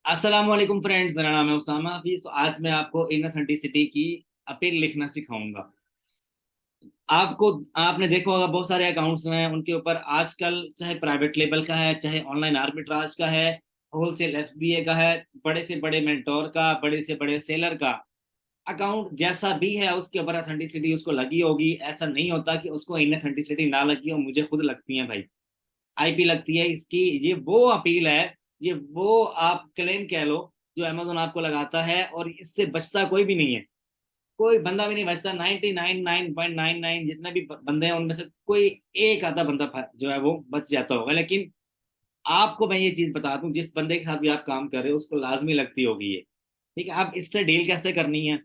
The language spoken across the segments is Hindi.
अस्सलाम वालेकुम फ्रेंड्स, मेरा नाम है उसामा हफीज। तो आज मैं आपको इनऑथेंटिसिटी की अपील लिखना सिखाऊंगा। आपको आपने देखा होगा बहुत सारे अकाउंट्स हैं उनके ऊपर आजकल, चाहे प्राइवेट लेवल का है, चाहे ऑनलाइन आर्बिट्राज का है, होलसेल एफबीए का है, बड़े से बड़े मेंटोर का, बड़े से बड़े सेलर का अकाउंट जैसा भी है उसके ऊपर ऑथेंटिसिटी उसको लगी होगी। ऐसा नहीं होता कि उसको इनऑथेंटिसिटी ना लगी हो। मुझे खुद लगती है भाई, आईपी लगती है इसकी। ये वो अपील है, ये वो आप क्लेम कह लो जो अमेजोन आपको लगाता है, और इससे बचता कोई भी नहीं है। कोई बंदा भी नहीं बचता। 99.999 जितने भी बंदे हैं उनमें से कोई एक आधा बंदा जो है वो बच जाता होगा। लेकिन आपको मैं ये चीज बता दूं, जिस बंदे के साथ भी आप काम कर रहे हो उसको लाजमी लगती होगी ये। ठीक है, आप इससे डील कैसे करनी है।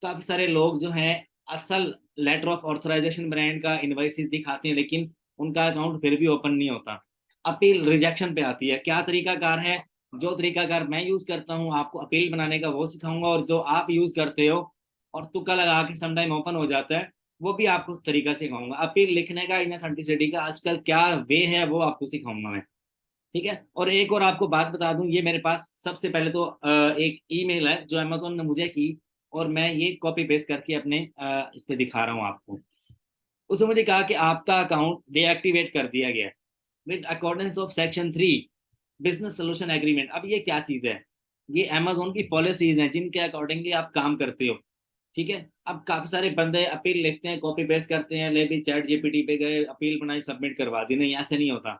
काफी सारे लोग जो हैं असल लेटर ऑफ ऑथराइजेशन ब्रांड का इनवॉइसेस दिखाते हैं, लेकिन उनका अकाउंट फिर भी ओपन नहीं होता। अपील रिजेक्शन पे आती है। क्या तरीकाकार है? जो तरीकाकार मैं यूज करता हूँ आपको अपील बनाने का वो सिखाऊंगा, और जो आप यूज करते हो और तुक्का लगा के समटाइम ओपन हो जाता है वो भी आपको तरीका सिखाऊंगा। अपील लिखने का इन अथेंटिसिटी का आजकल क्या वे है वो आपको सिखाऊंगा मैं। ठीक है, और एक और आपको बात बता दूं, ये मेरे पास सबसे पहले तो एक ईमेल है जो अमेजोन ने मुझे की, और मैं ये कॉपी पेस्ट करके अपने इस पे दिखा रहा हूँ आपको। उसने मुझे कहा कि आपका अकाउंट डीएक्टिवेट कर दिया गया with accordance of section 3 business solution agreement. अब ये क्या चीज है? ये अमेजोन की पॉलिसीज हैं जिनके अकॉर्डिंगली आप काम करते हो। ठीक है, अब काफी सारे बंदे अपील लिखते हैं, कॉपी पेस्ट करते हैं, ले भी चैट जीपीटी पे गए, अपील बनाई, सबमिट करवा दी। नहीं, ऐसे नहीं होता।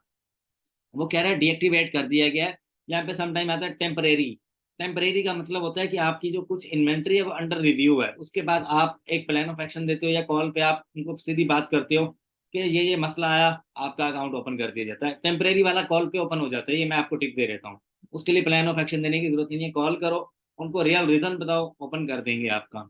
वो कह रहा है डीएक्टिवेट कर दिया गया है। यहाँ पे समटाइम आता है टेम्परेरी। टेम्परेरी का मतलब होता है कि आपकी जो कुछ इन्वेंट्री है वो अंडर रिव्यू है। उसके बाद आप एक प्लान ऑफ एक्शन देते हो या कॉल पे आप उनको सीधी बात करते हो कि ये मसला आया, आपका अकाउंट ओपन कर दिया जाता है। टेम्परेरी वाला कॉल पे ओपन हो जाता है, ये मैं आपको टिप दे देता हूँ। उसके लिए प्लान ऑफ एक्शन देने की जरूरत नहीं है। कॉल करो, उनको रियल रीजन बताओ, ओपन कर देंगे आपका।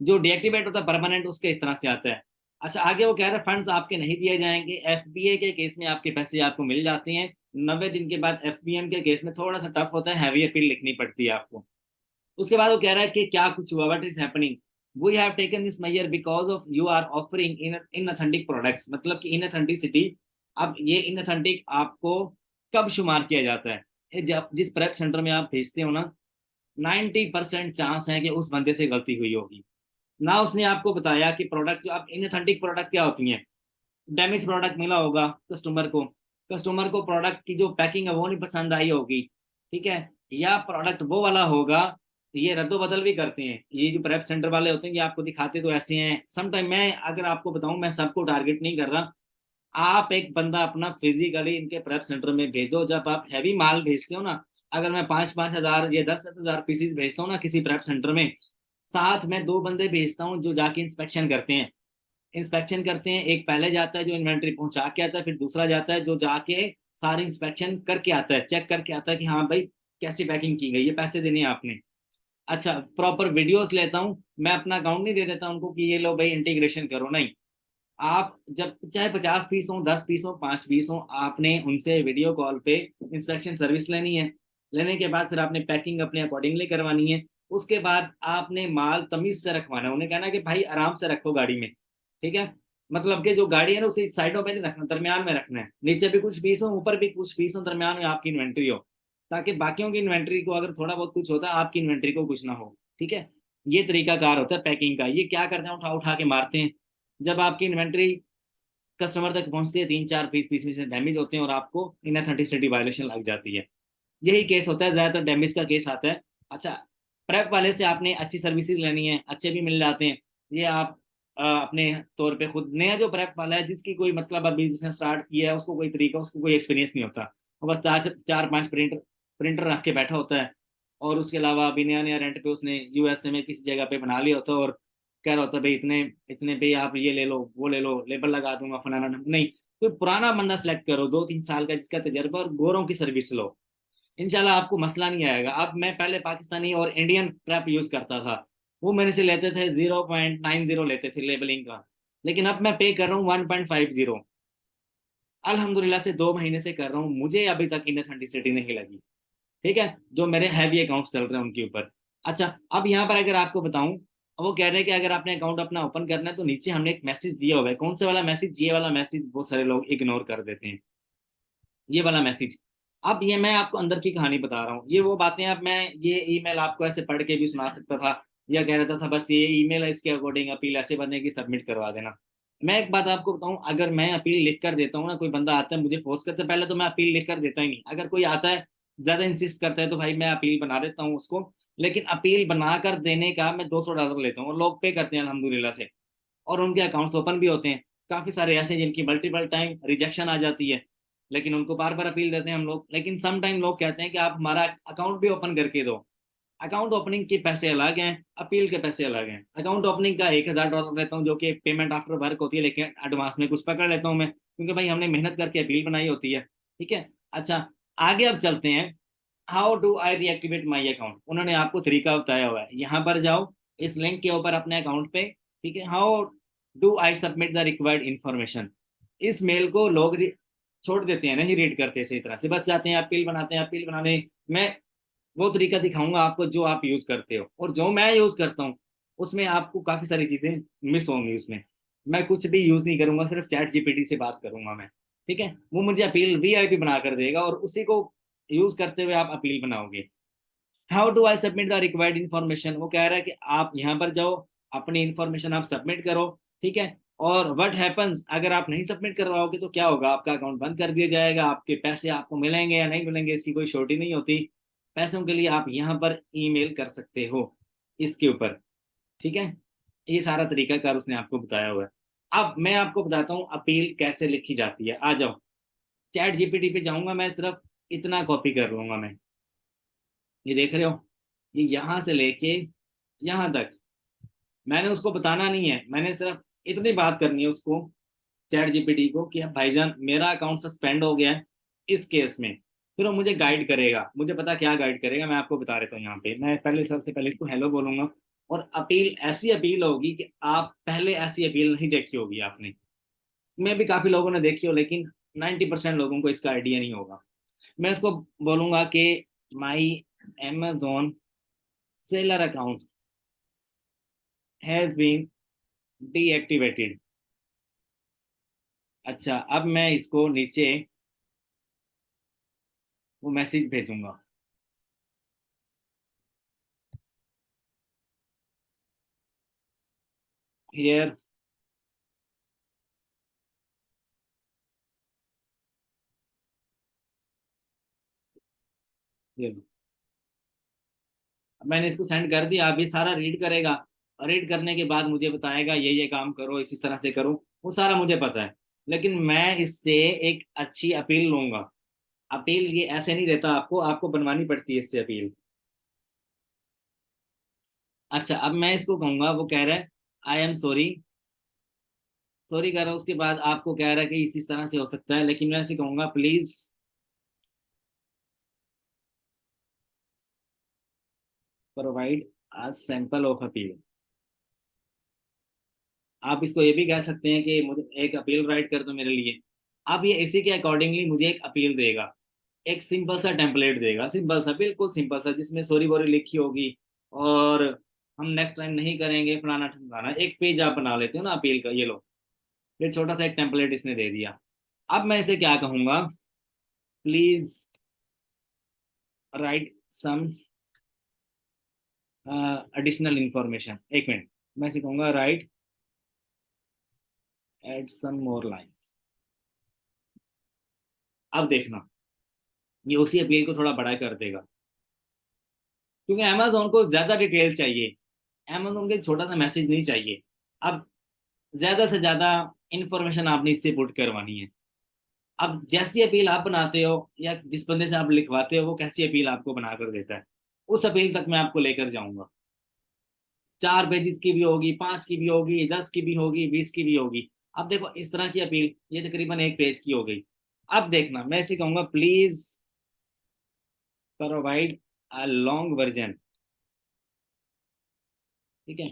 जो डीएक्टिवेट होता है परमानेंट, उसके इस तरह से आता है। अच्छा, आगे वो कह रहा है फंड्स आपके नहीं दिए जाएंगे। एफबीए के केस में आपके पैसे आपको मिल जाते हैं 90 दिन के बाद। एफबीएम के केस में थोड़ा सा टफ होता है, हैवी अपील लिखनी पड़ती है आपको। उसके बाद वो कह रहा है कि क्या कुछ हुआ, what is happening. We have taken this measure because of you are offering inauthentic products. मतलब कि इन अथेंटिसिटी, अब ये इन अथेंटिक आपको कब शुमार किया जाता है? जब जिस प्रेप सेंटर में आप भेजते हो ना, 90% चांस है कि उस बंदे से गलती हुई होगी। ना उसने आपको बताया कि प्रोडक्ट जो, अब इनऑथेंटिक प्रोडक्ट क्या होती हैं? डैमेज प्रोडक्ट मिला होगा कस्टमर को। कस्टमर को प्रोडक्ट की जो पैकिंग है वो नहीं पसंद आई होगी। ठीक है, या प्रोडक्ट वो वाला होगा। ये रद्दो बदल भी करते हैं ये जो प्रेप सेंटर वाले होते हैं, ये आपको दिखाते तो ऐसे हैं समटाइम। मैं अगर आपको बताऊं, मैं सबको टारगेट नहीं कर रहा। आप एक बंदा अपना फिजिकली इनके प्रेप सेंटर में भेजो। जब आप हैवी माल भेजते हो ना, अगर मैं 5-5 हजार या 10-10 हजार पीसीज भेजता हूँ ना किसी प्रेप सेंटर में, साथ में दो बंदे भेजता हूँ जो जाके इंस्पेक्शन करते हैं। इंस्पेक्शन करते हैं, एक पहले जाता है जो इन्वेंट्री पहुंचा के आता है, फिर दूसरा जाता है जो जाके सारी इंस्पेक्शन करके आता है, चेक करके आता है कि हाँ भाई कैसी पैकिंग की गई, ये पैसे देने हैं आपने। अच्छा, प्रॉपर वीडियोस लेता हूँ मैं। अपना अकाउंट नहीं दे देता उनको कि ये लो भाई इंटीग्रेशन करो, नहीं। आप जब चाहे 50 पीस हो, 10 पीस हो, 5 पीस हो, आपने उनसे वीडियो कॉल पे इंस्पेक्शन सर्विस लेनी है। लेने के बाद फिर आपने पैकिंग अपने अकॉर्डिंगली करवानी है। उसके बाद आपने माल तमीज से रखवाना है। उन्हें कहना है कि भाई आराम से रखो गाड़ी में। ठीक है, मतलब कि जो गाड़ी है ना उसकी साइडों पे नहीं रखना, दरमियान में रखना है। नीचे भी कुछ पीस हो, ऊपर भी कुछ पीस हो, दरमियान में आपकी इन्वेंट्री हो, ताकि बाकियों की इन्वेंट्री को अगर थोड़ा बहुत कुछ होता है, आपकी इन्वेंट्री को कुछ ना हो। ठीक है, ये तरीका कार होता है पैकिंग का। ये क्या करते हैं, उठा उठा के मारते हैं। जब आपकी इन्वेंट्री कस्टमर तक पहुंचती है, 3-4 पीस पीस में डैमेज होते हैं और आपको इनऑथेंटिसिटी वायलेशन लग जाती है। यही केस होता है, ज्यादातर डैमेज का केस आता है। अच्छा, प्रेप वाले से आपने अच्छी सर्विसेज लेनी है, अच्छे भी मिल जाते हैं। ये आप अपने तौर पे खुद, नया जो प्रेप वाला है जिसकी कोई मतलब अभी बिजनेस स्टार्ट किया है, उसको कोई तरीका, उसको कोई एक्सपीरियंस नहीं होता। वो बस 4 से 5 प्रिंटर प्रिंटर रख के बैठा होता है। और उसके अलावा अभी नया नया रेंट पे उसने यूएसए में किसी जगह पे बना लिया होता है, और कह रहा होता है भाई इतने इतने पे आप ये ले लो, वो ले लो, लेबल लगा दूंगा, फलाना नहीं। कोई पुराना बंदा सेलेक्ट करो 2-3 साल का जिसका तजर्बा, और गोरों की सर्विस लो। इंशाल्लाह आपको मसला नहीं आएगा। अब मैं पहले पाकिस्तानी और इंडियन प्रैप यूज करता था। वो मेरे से लेते थे 0.90 लेते थे लेबलिंग का, लेकिन अब मैं पे कर रहा हूँ 1.50। अल्हम्दुलिल्लाह से 2 महीने से कर रहा हूँ, मुझे अभी तक इनऑथेंटिसिटी नहीं लगी। ठीक है, जो मेरे हैवी अकाउंट्स चल रहे हैं उनके ऊपर। अच्छा, अब यहाँ पर अगर आपको बताऊं, वो कह रहे हैं कि अगर आपने अकाउंट अपना ओपन करना है तो नीचे हमने एक मैसेज दिया हुआ है। कौन सा वाला मैसेज? ये वाला मैसेज बहुत सारे लोग इग्नोर कर देते हैं। ये वाला मैसेज, अब ये मैं आपको अंदर की कहानी बता रहा हूँ, ये वो बातें, अब मैं ये ईमेल आपको ऐसे पढ़ के भी सुना सकता था, या कह रहता था बस ये ईमेल है, इसके अकॉर्डिंग अपील ऐसे बनेगी, सबमिट करवा देना। मैं एक बात आपको बताऊं, अगर मैं अपील लिख कर देता हूँ ना, कोई बंदा आता है मुझे फोर्स करता है, पहले तो मैं अपील लिख कर देता ही नहीं। अगर कोई आता है ज्यादा इंसिस्ट करता है तो भाई मैं अपील बना देता हूँ उसको, लेकिन अपील बना कर देने का मैं $200 लेता हूँ, और लोग पे करते हैं अल्हम्दुलिल्लाह से, और उनके अकाउंट्स ओपन भी होते हैं। काफी सारे ऐसे जिनकी मल्टीपल टाइम रिजेक्शन आ जाती है, लेकिन उनको बार बार अपील देते हैं हम लोग। लेकिन सम टाइम लोग कहते हैं कि आप हमारा अकाउंट भी ओपन करके दो। अकाउंट ओपनिंग के पैसे अलग हैं, अपील के पैसे अलग हैं। अकाउंट ओपनिंग का $1000 लेता हूँ, जो कि पेमेंट आफ्टर वर्क होती है, लेकिन एडवांस में कुछ पकड़ लेता हूँ मैं, क्योंकि भाई हमने मेहनत करके अपील बनाई होती है। ठीक है। अच्छा, आगे अब चलते हैं। How do I reactivate my account, उन्होंने आपको तरीका बताया हुआ है, यहाँ पर जाओ इस लिंक के ऊपर अपने अकाउंट पे। ठीक है। How do I submit the required information, इस मेल को लोग छोड़ देते हैं, नहीं रीड करते सही तरह से, बस जाते हैं अपील बनाते हैं, अपील बनाने। मैं वो तरीका दिखाऊंगा आपको जो आप यूज करते हो, और जो मैं यूज करता हूँ उसमें आपको काफी सारी चीजें मिस होंगी उसमें। मैं कुछ भी यूज नहीं करूंगा, सिर्फ चैट जीपीटी से बात करूंगा मैं। ठीक है। वो मुझे अपील वीआईपी बना कर देगा, और उसी को यूज करते हुए आप अपील बनाओगे। How do I submit the required information, वो कह रहा है कि आप यहाँ पर जाओ, अपनी इन्फॉर्मेशन आप सबमिट करो। ठीक है। और व्हाट हैपन्स, अगर आप नहीं सबमिट कर रहोगे तो क्या होगा, आपका अकाउंट बंद कर दिया जाएगा, आपके पैसे आपको मिलेंगे या नहीं मिलेंगे इसकी कोई श्योरिटी नहीं होती। पैसों के लिए आप यहाँ पर ईमेल कर सकते हो इसके ऊपर। ठीक है। ये सारा तरीका कार उसने आपको बताया हुआ है। अब मैं आपको बताता हूँ अपील कैसे लिखी जाती है। आ जाओ, चैट जीपीटी पे जाऊंगा मैं, सिर्फ इतना कॉपी कर लूंगा मैं। ये देख रहे हो, ये यहाँ से लेके यहाँ तक मैंने उसको बताना नहीं है, मैंने सिर्फ इतनी बात करनी है उसको, चैट जीपीटी को, कि अब भाईजान मेरा अकाउंट सस्पेंड हो गया है इस केस में। फिर वो मुझे गाइड करेगा, मुझे पता क्या गाइड करेगा, मैं आपको बता देता हूँ। यहाँ पे मैं पहले सबसे पहले इसको हेलो बोलूंगा, और अपील ऐसी अपील होगी कि आप पहले ऐसी अपील नहीं देखी होगी आपने। मैं भी काफी लोगों ने देखी हो, लेकिन 90% लोगों को इसका आइडिया नहीं होगा। मैं इसको बोलूंगा कि my Amazon seller account has been deactivated. अच्छा, अब मैं इसको नीचे वो मैसेज भेजूंगा। हियर, ये मैंने इसको सेंड कर दिया, अब ये सारा रीड करेगा, और रीड करने के बाद मुझे बताएगा ये काम करो, इसी तरह से करो। वो सारा मुझे पता है, लेकिन मैं इससे एक अच्छी अपील लूंगा। अपील ये ऐसे नहीं देता आपको, आपको बनवानी पड़ती है इससे अपील। अच्छा, अब मैं इसको कहूंगा, वो कह रहा है आई एम सॉरी, सॉरी कह रहा हूँ, उसके बाद आपको कह रहा है कि इसी तरह से हो सकता है, लेकिन मैं ऐसे कहूंगा please provide a sample of appeal. आप इसको ये भी कह सकते हैं कि मुझे एक अपील राइट कर दो मेरे लिए। अब ये इसी के अकॉर्डिंगली मुझे एक अपील देगा, एक सिंपल सा टेम्पलेट देगा, सिंपल सा, बिल्कुल सिंपल सा, जिसमें सॉरी वॉरी लिखी होगी, और हम नेक्स्ट टाइम नहीं करेंगे फलाना ठिकाना, एक पेज आप बना लेते हो ना अपील का, ये लो, ये छोटा सा एक टेम्पलेट इसने दे दिया। अब मैं इसे क्या कहूंगा, please write some additional information. एक मिनट, मैं इसे कहूंगा write add some more lines. अब देखना, ये उसी अपील को थोड़ा बड़ा कर देगा, क्योंकि अमेजोन को ज्यादा डिटेल चाहिए, अमेजोन के छोटा सा मैसेज नहीं चाहिए। अब ज्यादा से ज्यादा इंफॉर्मेशन आपने इससे पुट करवानी है। अब जैसी अपील आप बनाते हो, या जिस बंदे से आप लिखवाते हो, वो कैसी अपील आपको बना कर देता है, उस अपील तक मैं आपको लेकर जाऊंगा। 4 पेजेस की भी होगी, 5 की भी होगी, 10 की भी होगी, 20 की भी होगी। अब देखो इस तरह की अपील, ये तकरीबन 1 पेज की हो गई। अब देखना, मैं इसे कहूंगा please provide a long version. ठीक है।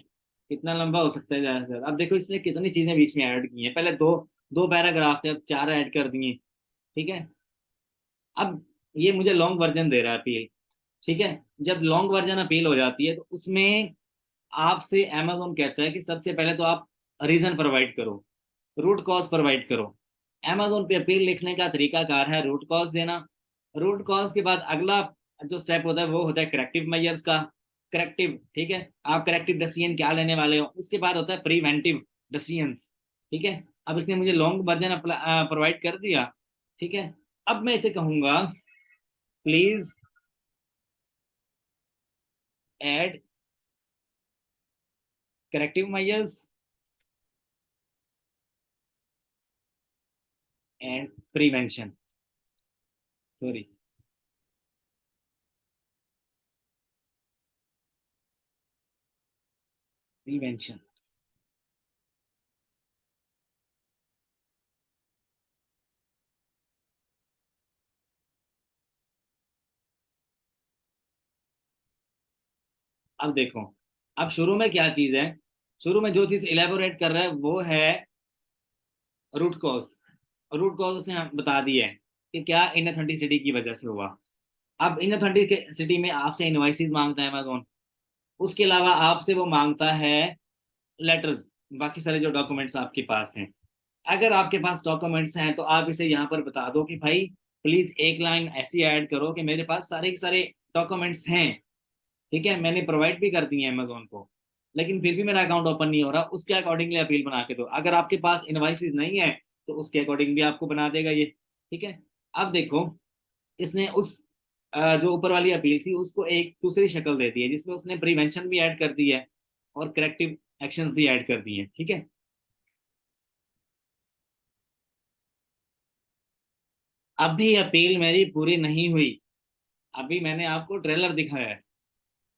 कितना लंबा हो सकता है ज्यादा से ज्यादा। अब देखो इसने कितनी चीजें बीच में ऐड की हैं, पहले दो दो पैराग्राफ थे, अब 4 ऐड कर दिए। ठीक है। अब ये मुझे लॉन्ग वर्जन दे रहा है अपील। ठीक है। जब लॉन्ग वर्जन अपील हो जाती है तो उसमें आपसे अमेजोन कहता है कि सबसे पहले तो आप रीजन प्रोवाइड करो, रूट कॉज प्रोवाइड करो। अमेजोन पे अपील लिखने का तरीका कार है रूट कॉज देना, रूट कॉज के बाद अगला जो स्टेप होता है वो होता है करेक्टिव मेजर्स का। करेक्टिव, ठीक है, आप करेक्टिव डिसीजन क्या लेने वाले हो। उसके बाद होता है प्रिवेंटिव डिसीजंस, ठीक है। अब इसने मुझे लॉन्ग वर्जन प्रोवाइड कर दिया, ठीक है। अब मैं इसे कहूंगा please add corrective measures and prevention, sorry, prevention. अब देखो, अब शुरू में क्या चीज है, शुरू में जो चीज इलेबोरेट कर रहा है वो है रूट कॉज। रूट कॉज उसने बता दिया है कि क्या इनऑथेंटिसिटी की वजह से हुआ। अब इनऑथेंटिसिटी में आपसे इनवॉइसेस मांगता है अमेजोन, उसके अलावा आपसे वो मांगता है लेटर्स, बाकी सारे जो डॉक्यूमेंट्स आपके पास हैं। अगर आपके पास डॉक्यूमेंट्स हैं तो आप इसे यहाँ पर बता दो कि भाई प्लीज एक लाइन ऐसी ऐड करो कि मेरे पास सारे के सारे डॉक्यूमेंट्स हैं, ठीक है, मैंने प्रोवाइड भी कर दिए हैं अमेजोन को, लेकिन फिर भी मेरा अकाउंट ओपन नहीं हो रहा, उसके अकॉर्डिंगली अपील बना के दो। अगर आपके पास इनवाइसेस नहीं है तो उसके अकॉर्डिंग भी आपको बना देगा ये, ठीक है। अब देखो, इसने उस जो ऊपर वाली अपील थी उसको एक दूसरी शक्ल दे दी है, जिसमें उसने प्रिवेंशन भी ऐड कर दी है और करेक्टिव एक्शंस भी ऐड कर दिए हैं, ठीक है। अभी अपील मेरी पूरी नहीं हुई, अभी मैंने आपको ट्रेलर दिखाया है।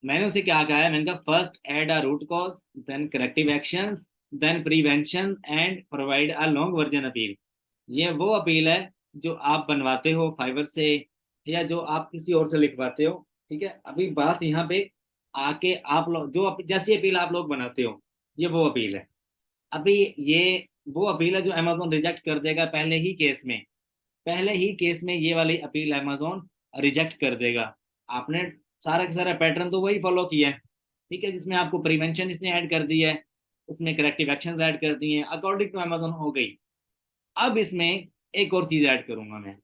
मैंने उसे क्या कहा है, मैंने कहा first add a root cause, then corrective actions, then prevention and provide a long version appeal. ये वो अपील है जो आप बनवाते हो फाइवर से या जो आप किसी और से लिखवाते हो, ठीक है। अभी बात यहाँ पे आके आप लोग जो जैसी अपील आप लोग बनाते हो, ये वो अपील है। अभी ये वो अपील है जो अमेजोन रिजेक्ट कर देगा पहले ही केस में। पहले ही केस में ये वाली अपील अमेजोन रिजेक्ट कर देगा। आपने सारा का सारा पैटर्न तो वही फॉलो किया है, ठीक है, जिसमें आपको प्रिवेंशन इसने ऐड कर दी है, उसमें करेक्टिव एक्शंस ऐड कर दिए हैं, अकॉर्डिंग टू अमेजोन हो गई। अब इसमें एक और चीज ऐड करूंगा मैं,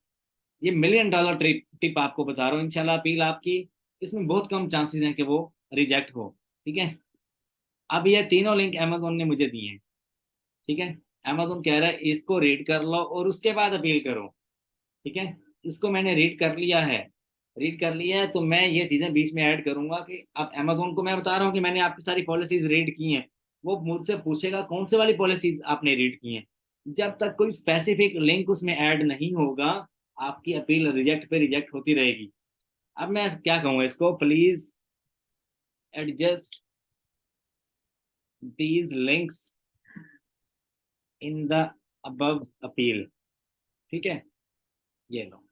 ये मिलियन डॉलर टिप आपको बता रहा हूँ, इंशाल्लाह अपील आपकी इसमें बहुत कम चांसेस हैं कि वो रिजेक्ट हो, ठीक है। अब ये तीनों लिंक अमेजोन ने मुझे दिए हैं, ठीक है। अमेजोन कह रहा है इसको रीड कर लो और उसके बाद अपील करो, ठीक है। इसको मैंने रीड कर लिया है, रीड कर लिया है तो मैं ये चीजें बीच में ऐड करूंगा कि अब अमेजोन को मैं बता रहा हूँ कि मैंने आपकी सारी पॉलिसीज रीड की हैं। वो मुझसे पूछेगा कौन से वाली पॉलिसीज आपने रीड की हैं। जब तक कोई स्पेसिफिक लिंक उसमें ऐड नहीं होगा आपकी अपील रिजेक्ट पे रिजेक्ट होती रहेगी। अब मैं क्या कहूँगा इसको, please adjust these links in the above appeal, ठीक है, ये लो।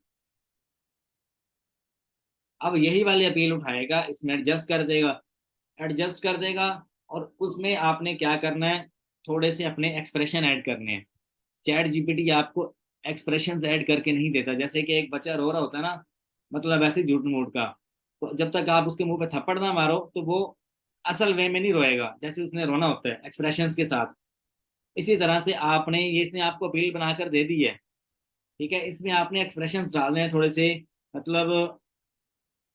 अब यही वाली अपील उठाएगा, इसमें एडजस्ट कर देगा, एडजस्ट कर देगा। और उसमें आपने क्या करना है, थोड़े से अपने एक्सप्रेशन ऐड करने हैं। चैट जीपीटी आपको एक्सप्रेशंस ऐड करके नहीं देता, जैसे कि एक बच्चा रो रहा होता है ना, मतलब ऐसे झूठ मूठ का, तो जब तक आप उसके मुंह पे थप्पड़ ना मारो तो वो असल वे में नहीं रोएगा, जैसे उसने रोना होता है एक्सप्रेशंस के साथ। इसी तरह से आपने ये, इसने आपको अपील बनाकर दे दी है, ठीक है, इसमें आपने एक्सप्रेशंस डालने हैं थोड़े से, मतलब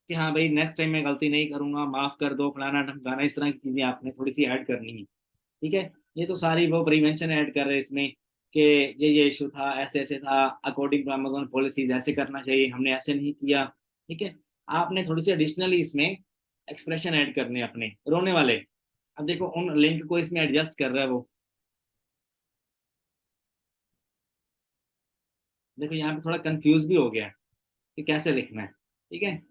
कि हाँ भाई नेक्स्ट टाइम मैं गलती नहीं करूंगा, माफ कर दो, फलाना ढमकाना, इस तरह की चीजें आपने थोड़ी सी ऐड करनी है, ठीक है। ये तो सारी वो प्रिवेंशन ऐड कर रहे हैं इसमें कि ये इशू था, ऐसे ऐसे था, अकॉर्डिंग टू अमेजोन पॉलिसीज ऐसे करना चाहिए, हमने ऐसे नहीं किया, ठीक है। आपने थोड़ी सी एडिशनली इसमें एक्सप्रेशन ऐड करने हैं अपने रोने वाले। अब देखो उन लिंक को इसमें एडजस्ट कर रहा है वो, देखो यहाँ पे थोड़ा कंफ्यूज भी हो गया है कि कैसे लिखना है, ठीक है।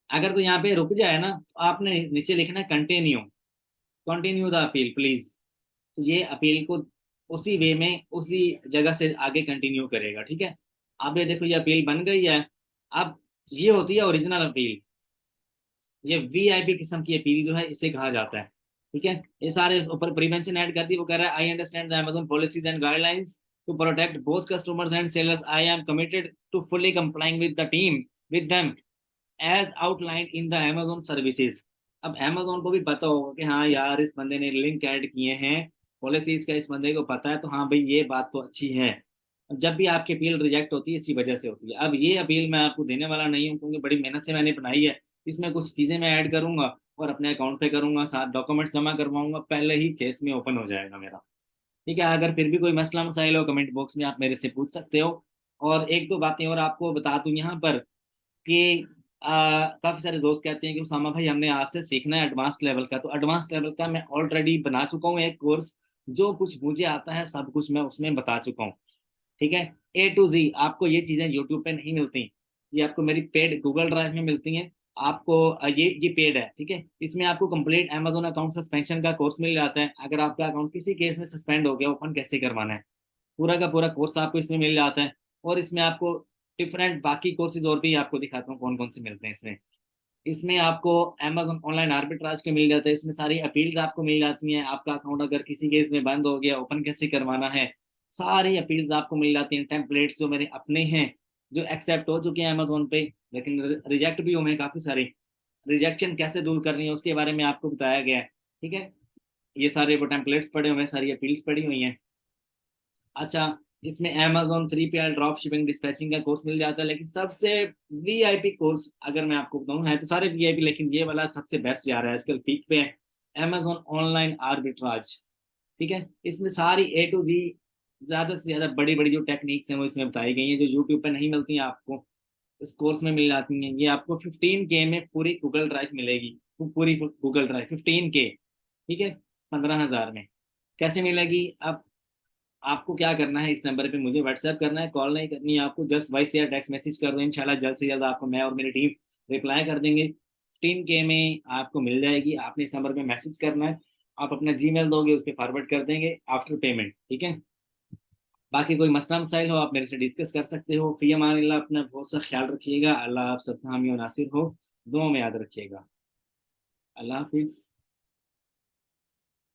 अगर तो यहाँ पे रुक जाए ना तो आपने नीचे लिखना है continue, continue the appeal please. तो ये अपील को उसी वे में उसी जगह से आगे कंटिन्यू करेगा, ठीक है। अब ये देखो ये अपील बन गई है। अब ये होती है ओरिजिनल अपील, ये वीआईपी किस्म की अपील जो है इसे कहा जाता है, ठीक है। ये सारे इस ऊपर प्रिवेंशन ऐड कर दी, वो कह रहा है I understand the Amazon policies and guidelines to protect both customers and sellers, I am committed to fully complying with the team with them as outlined in the Amazon services. अब अमेज़न को भी पता होगा कि हाँ यार इस बंदे ने लिंक ऐड किए हैं पॉलिसीज का, इस बंदे को पता है, तो हाँ भाई ये बात तो अच्छी है, जब भी आपकी अपील रिजेक्ट होती है इसी वजह से होती है। अब ये अपील मैं आपको देने वाला नहीं हूँ, क्योंकि बड़ी मेहनत से मैंने बनाई है। इसमें कुछ चीज़ें मैं ऐड करूंगा और अपने अकाउंट पे करूंगा, साथ डॉक्यूमेंट्स जमा करवाऊंगा, पहले ही केस में ओपन हो जाएगा मेरा। ठीक है, अगर फिर भी कोई मसला मसाइल हो कमेंट बॉक्स में आप मेरे से पूछ सकते हो। और एक दो बातें और आपको बता दूं यहाँ पर कि काफी सारे दोस्त कहते हैं कि उसामा भाई हमने आपसे सीखना है एडवांस लेवल का, तो एडवांस लेवल का मैं ऑलरेडी बना चुका हूँ एक कोर्स। जो कुछ मुझे आता है सब कुछ मैं उसमें बता चुका हूँ। ठीक है, ए टू जी आपको ये चीजें यूट्यूब पे नहीं मिलती, ये आपको मेरी पेड गूगल ड्राइव में मिलती हैं। आपको ये पेड है। ठीक है, इसमें आपको कंप्लीट अमेजोन अकाउंट सस्पेंशन का कोर्स मिल जाता है। अगर आपका अकाउंट किसी केस में सस्पेंड हो गया, ओपन कैसे करवाना है, पूरा का पूरा कोर्स आपको इसमें मिल जाता है। और इसमें आपको डिफरेंट बाकी कोर्सेज और भी आपको दिखाता हूँ कौन कौन से मिलते हैं इसमें। इसमें आपको अमेजोन ऑनलाइन आर्बिट्राज के मिल जाते हैं, इसमें सारी अपील्स आपको मिल जाती हैं। आपका अकाउंट अगर किसी केस में बंद हो गया, ओपन कैसे करवाना है, सारी अपील्स आपको मिल जाती हैं। टेम्पलेट्स जो मेरे अपने हैं जो एक्सेप्ट हो चुके हैं अमेजोन पे, लेकिन रिजेक्ट भी हुए हैं काफी सारे, रिजेक्शन कैसे दूर करनी है उसके बारे में आपको बताया गया है। ठीक है, ये सारे वो टेम्पलेट्स पड़े हुए हैं, सारी अपील्स पड़ी हुई हैं। अच्छा, इसमें Amazon 3PL drop shipping dispatching का कोर्स मिल जाता है, लेकिन सबसे वीआईपी कोर्स अगर मैं आपको बताऊं, है तो सारे वीआईपी, लेकिन ये वाला सबसे बेस्ट जा रहा है आजकल, पीक पे है। Amazon online arbitrage. ठीक है, इसमें सारी ए टू जी ज्यादा से ज्यादा बड़ी बड़ी जो टेक्निक्स हैं वो इसमें बताई गई हैं, जो यूट्यूब पे नहीं मिलती हैं आपको इस कोर्स में मिल जाती हैं। ये आपको 15K में पूरी गूगल ड्राइव मिलेगी, पूरी गूगल ड्राइव 15K। ठीक है, 15,000 में कैसे मिलेगी? अब आपको क्या करना है, इस नंबर पे मुझे व्हाट्सएप करना है, कॉल नहीं करनी है आपको, जस्ट वॉइस या टेक्स्ट मैसेज कर दो। इंशाल्लाह जल्द से जल्द आपको मैं और मेरी टीम रिप्लाई कर देंगे। 15K में आपको मिल जाएगी। आपने इस नंबर पे मैसेज करना है, आप अपना जीमेल दोगे, उस पर फॉरवर्ड कर देंगे आफ्टर पेमेंट। ठीक है, बाकी कोई मसला मसाइल हो आप मेरे से डिस्कस कर सकते हो। फी अमान अल्लाह, अपना बहुत सा ख्याल रखिएगा। अल्लाह आप सबका हामी और नासिर हो, दुआ में याद रखिएगा। अल्लाह हाफिज़।